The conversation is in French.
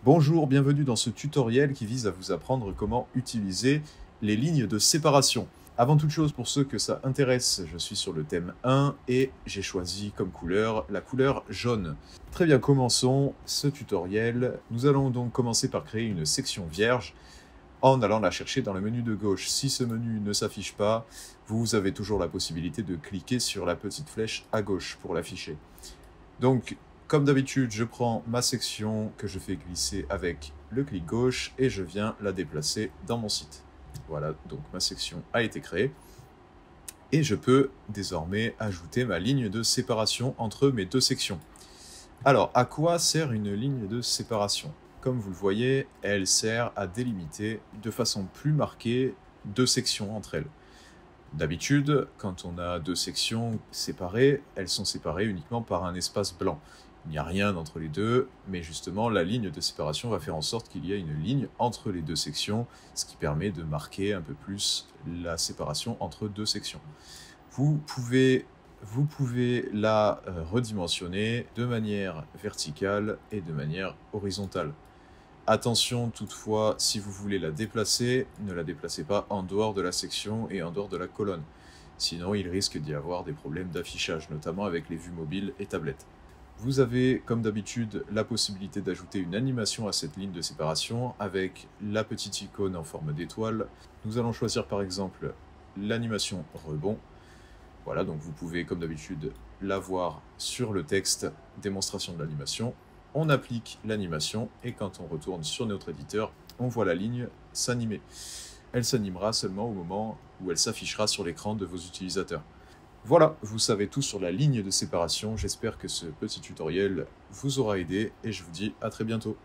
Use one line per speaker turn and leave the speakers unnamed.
Bonjour, bienvenue dans ce tutoriel qui vise à vous apprendre comment utiliser les lignes de séparation. Avant toute chose, pour ceux que ça intéresse, je suis sur le thème 1 et j'ai choisi comme couleur la couleur jaune. Très bien, commençons ce tutoriel. Nous allons donc commencer par créer une section vierge en allant la chercher dans le menu de gauche. Si ce menu ne s'affiche pas, vous avez toujours la possibilité de cliquer sur la petite flèche à gauche pour l'afficher. Donc, comme d'habitude, je prends ma section que je fais glisser avec le clic gauche et je viens la déplacer dans mon site. Voilà, donc ma section a été créée. Et je peux désormais ajouter ma ligne de séparation entre mes deux sections. Alors, à quoi sert une ligne de séparation? Comme vous le voyez, elle sert à délimiter de façon plus marquée deux sections entre elles. D'habitude, quand on a deux sections séparées, elles sont séparées uniquement par un espace blanc. Il n'y a rien entre les deux, mais justement, la ligne de séparation va faire en sorte qu'il y ait une ligne entre les deux sections, ce qui permet de marquer un peu plus la séparation entre deux sections. Vous pouvez la redimensionner de manière verticale et de manière horizontale. Attention toutefois, si vous voulez la déplacer, ne la déplacez pas en dehors de la section et en dehors de la colonne. Sinon, il risque d'y avoir des problèmes d'affichage, notamment avec les vues mobiles et tablettes. Vous avez, comme d'habitude, la possibilité d'ajouter une animation à cette ligne de séparation avec la petite icône en forme d'étoile. Nous allons choisir par exemple l'animation rebond. Voilà, donc vous pouvez, comme d'habitude, la voir sur le texte démonstration de l'animation. On applique l'animation et quand on retourne sur notre éditeur, on voit la ligne s'animer. Elle s'animera seulement au moment où elle s'affichera sur l'écran de vos utilisateurs. Voilà, vous savez tout sur la ligne de séparation. J'espère que ce petit tutoriel vous aura aidé et je vous dis à très bientôt.